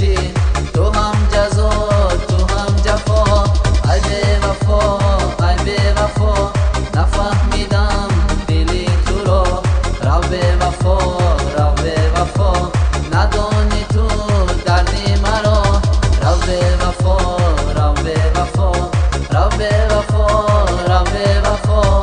چی تو هم جزا تو هم جفا ای بی وفا ای بی وفا نفهمیدم دلی تو رو رو بی وفا رو بی وفا ندانی تو دردی مرا رو بی وفا رو بی وفا رو بی وفا رو بی وفا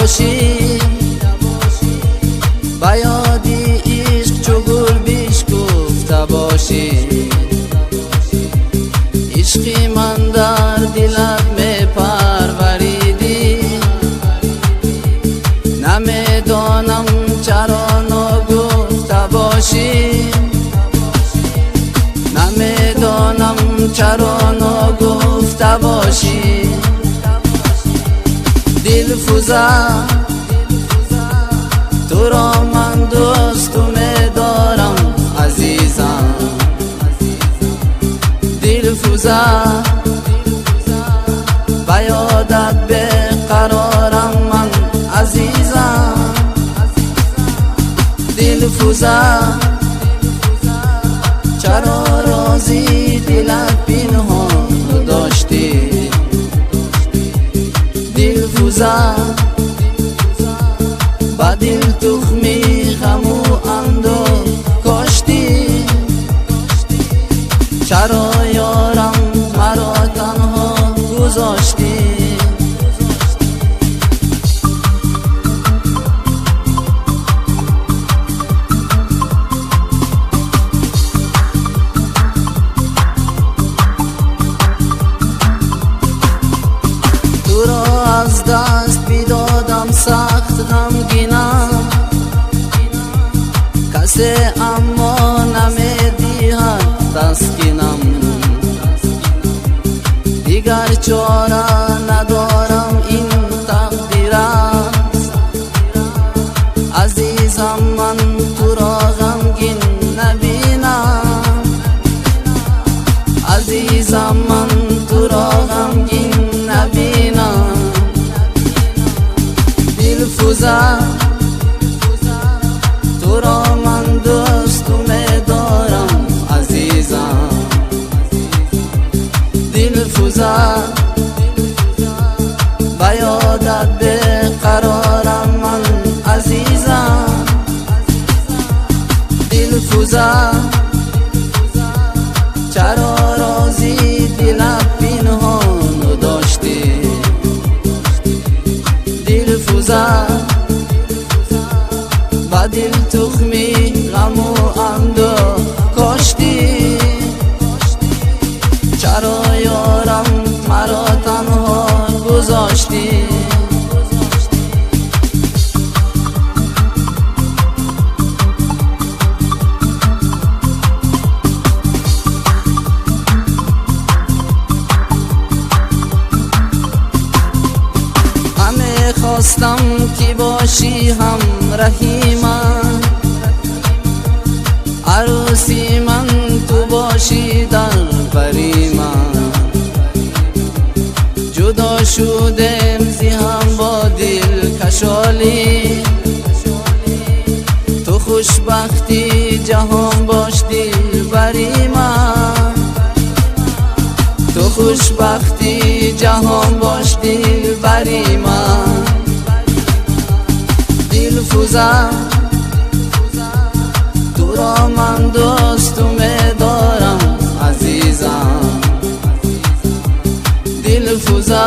باشی با یادی عشق چو گل بشکفته باشی عشقی من در دلت می پروریدی نمیدانم چرا نگفته باشی نمیدانم چرا نگفته باشی دلفروزه تو را من دوست می‌دارم عزیزم دلفروزه با یادت بیقرارم من عزیزم دلفروزه چرا رازی دلت پنهان داشتی دلفروزه با دل تخمی غم و اندوه کاشتی چرا یارم مرا تنها گذاشتی تو را از دست بیدادم سخت غمگینم کسی اما نمیدهد تسکینم دیگر چاره ندارم این تقدیر است عزیزم من تو را غمگین نبینم عزیزم من تو را غمگین نبینم دلفروزه تو را من دوست می‌دارم عزیزم دلفروزه با یادت بیقرارم من عزیزم دلفروزه چرا رازی دلت پنهان داشتی دلفروزه با دل تخمی غم و اندوه کاشتی چرا یارم مرا تنها گذاشتی همه خواستم که باشی همراهی من عروسی من تو باشی در بری من جدا شدم زی هم با دل کشالی تو خوشبختی جهان باش دل بری من تو خوشبختی جهان باش دل بری من دلفروزه تو را من دوست می‌دارم عزیزم دلفروزه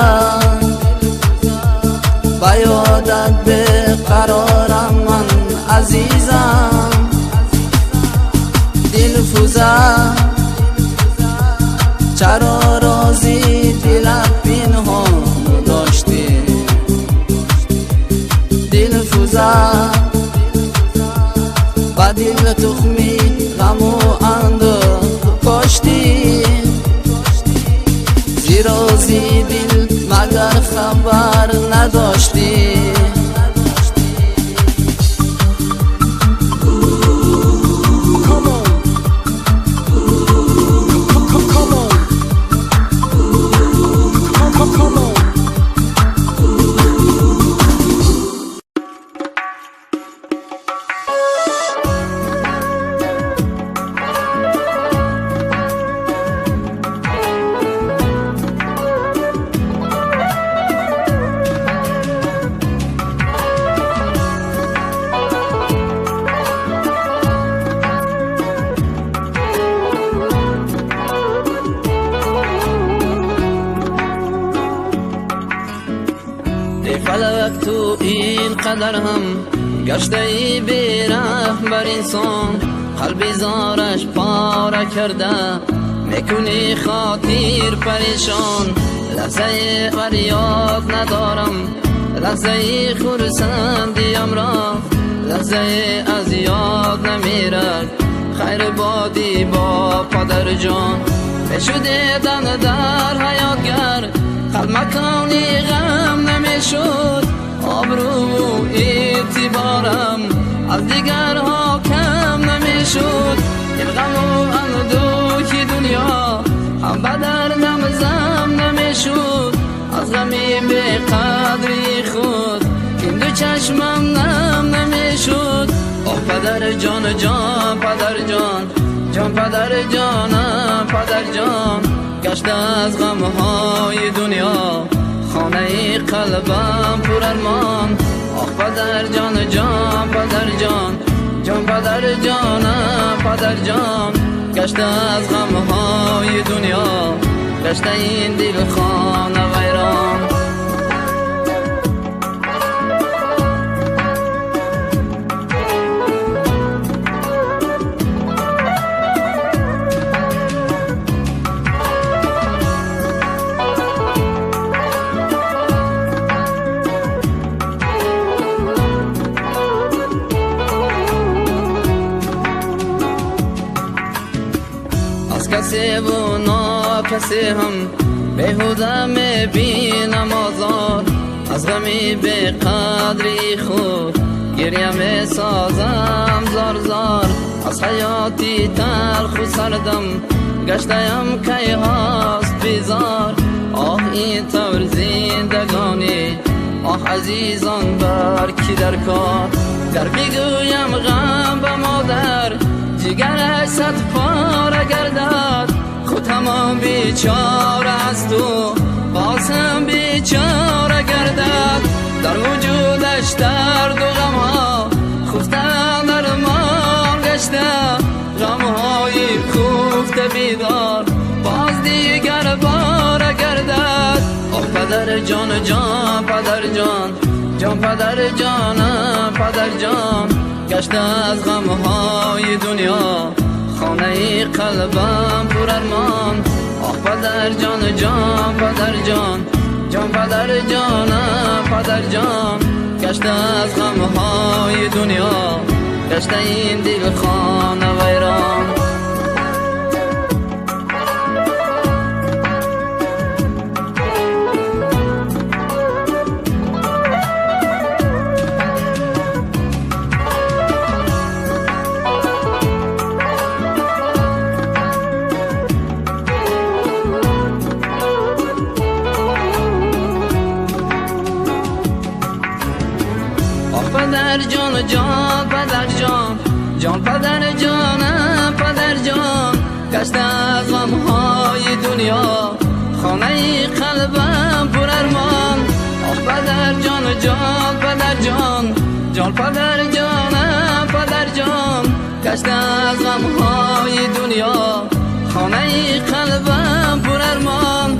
با یادت بیقرارم من عزیزم دلفروزه چرا رازی دلت پنهان داشتی دلفروزه با دل تخمی غم و اندوه کاشتی زی رازی دل مگر خبر نداشتی فلک تو اینقدر هم گشته ای بی‌رحم بر انسان، قلبی زارش پاره کرده میکنی خاطر پریشان. لحظه فریاد ندارم، لحظه خرسندیم را، لحظه از یاد نمیرد خیر بادی با پدر جان. بشده دن در حیاتگر قلب مکانی غم نمیشد، آبرو و اعتبارم از دیگرها کم نمیشد. این غم و اندوه دنیا هم بدر نمزم نمیشد، از غمی به قدری خود این دو چشمم نم نمیشد. آه پدر جان جان پدر جان، جان پدر جانم پدر جان، گشته از غمهای دنیا خانه قلبم پر ارمان. آه پدر جان جان پدر جان، جان پدر جانم پدر جان، گشته از غمهای دنیا گشته این دل خانه ویران. کسی و ناکسی هم بیهوده میبینم آزار، از غمی به قدری خود گریه میسازم زار زار. از حیاتی تلخ و سردم گشتیم کی هاست بیزار. آه این طور زندگانی، آه عزیزان بر کی در کار. در بگویم غم به مادر جگرش صد پاره گردد، خود تمام بیچاره از تو بازم بیچاره گردد. در وجودش درد و غمها خفته درمان گشته، غمهای خفته بیدار باز دیگر باره گردد. آه پدر جان جان پدر جان، جان پدر جانم پدر جان، گشته از غمهای دنیا خانه قلبم پر ارمان. آه پدر جان جان پدر جان، جان پدر جانم پدر جان، گشته از غمهای دنیا گشته این دل خانه ویران. پدر جان جان پدر جان، جان پدر جانم پدر جان، گشته از غمهای دنیا خانه قلبم پر ارمان. آه پدر جان جان پدر جان، جان پدر جانم پدر جان، گشته از غمهای دنیا خانه قلبم پر ارمان.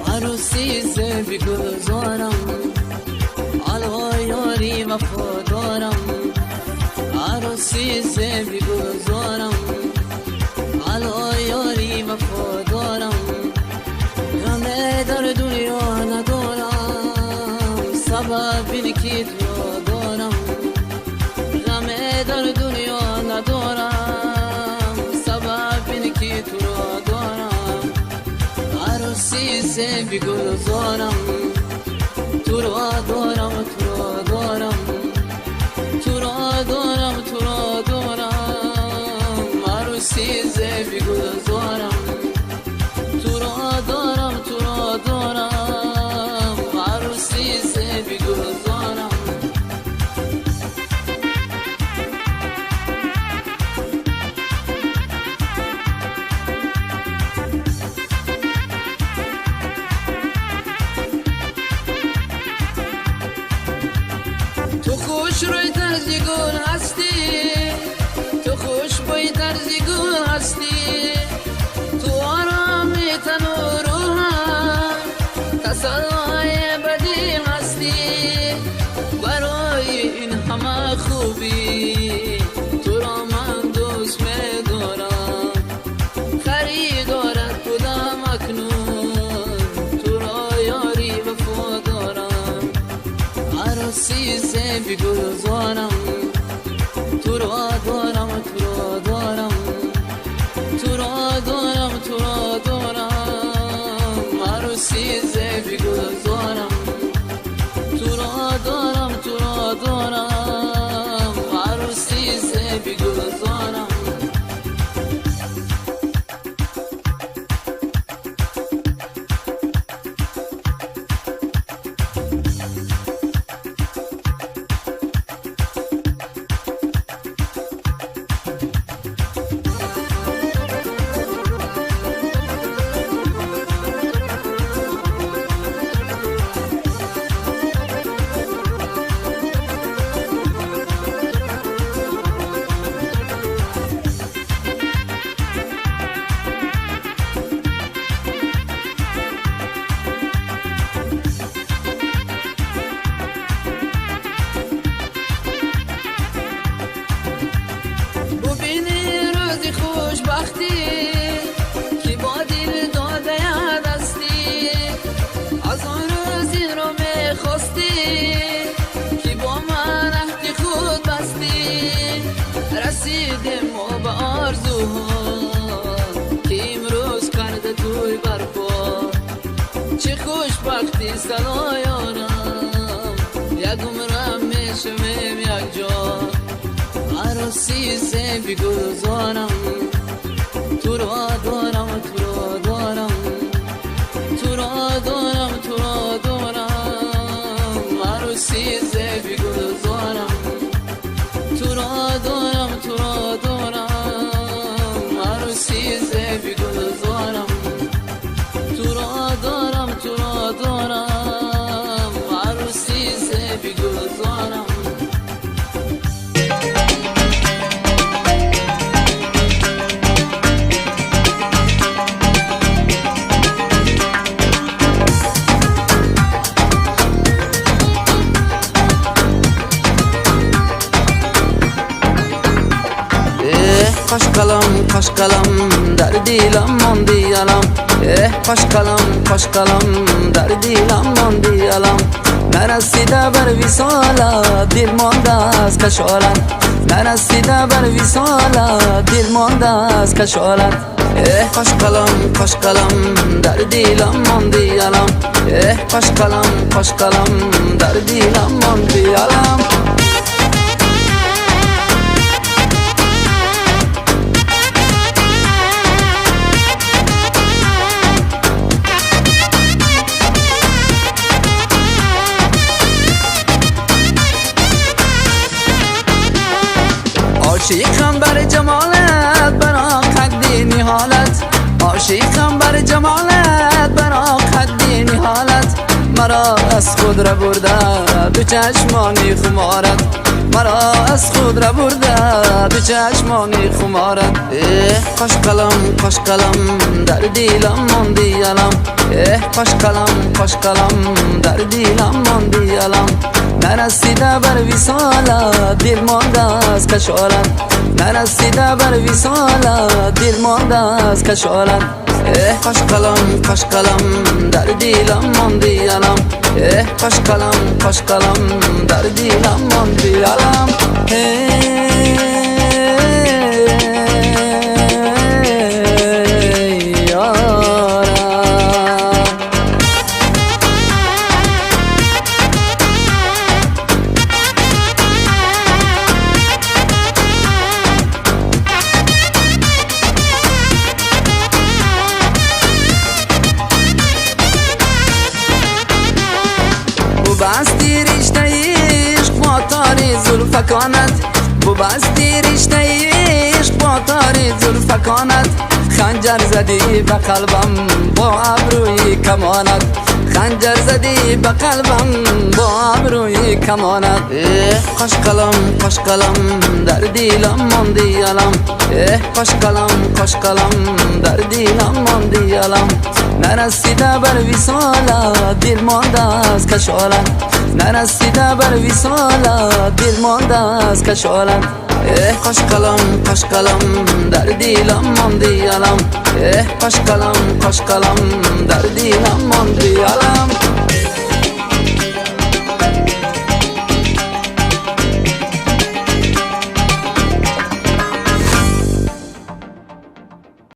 عروسی بگذارم علوی یاری وفادارم، عروسی بگذارم علوی یاری وفادارم. غمه در دنیا ندارم سبب اینه که تو دارم، غمه در دنیا ندارم سبب اینه که تو دارم. عروسی بگذارم تو را دارم تو را دارم تو را دارم تو را دارم. عروسی بگذارم تو را دارم تو را دارم. عروسی بگذارم خوش روی طرزی گل هستی، تو خوش بوی طرزی گل هستی، تو آرامی تن و روحم تسلای بدی هستی. برای این همه خوبی تو را من دوست می‌دارم، خریدارت بودم اکنون تو را یاری وفا دارم. عروسی زیبی گلزارم، تو را دارم تو را دارم، تو را دارم تو را دارم. عروسی زیبی گلزارم، تو را دارم تو را دارم. عروسی زیبی گلزارم. که با دل داده یاد هستی، از آن روزی رو میخواستی که با من عهد خود بستی. رسیدیم ما به آرزوها که امروز کرده توی برپا. چه خوشبختی سلایانم، یک عمر میشویم یک جا. عروسی زیبی گلزارم، تو را دارم تو را دارم، تو را دارم تو را دارم. عروسی زیبی گلزارم، تو را دارم تو را دارم. عروسی زیبی گلزارم، تو را دارم تو را دارم. عروسی زیبی گلزارم. خوش قلم در دیلم ماندی علم. خوش قلم در دیلم ماندی علم. نرسیده بر وصال دل مانده از کشالت، نرسیده بر وصال دل مانده از کشالت. خوش قلم در دیلم ماندی علم. خوش قلم در دیلم ماندی علم. عاشقم بر جمالت برا قدی نهالت، عاشقم بر جمالت برا قدی نهالت. مرا از خود را برده دو چشمانی خمارت، مرا از خود را برده دو چشمانی خمارت. خوش قلم در دیلم ماندی علم. خوش قلم در دیلم ماندی علم. نرسیده بر وصال دل مانده از کشالت، نرسیده بر وصال دل مانده از کشالت. خوش قلم در دیلم ماندی علم. خوش قلم در دیلم ماندی علم. بستی رشته عشق با تاری زلفکانت، بستی رشته عشق با تاری زلفکانت. خنجر زدی به قلبم با ابروی کمانت، خنجر زدی به قلبم با ابروی کمانت. خوش قلم در دیلم ماندی علم. خوش قلم در دیلم ماندی علم. نرسیده بر وصالت دل مانده از کشالت. نرسیده بر وصالت دل مانده از کشالت. خوش قلم در دیلم ماندی علم. خوش قلم در دیلم ماندی علم.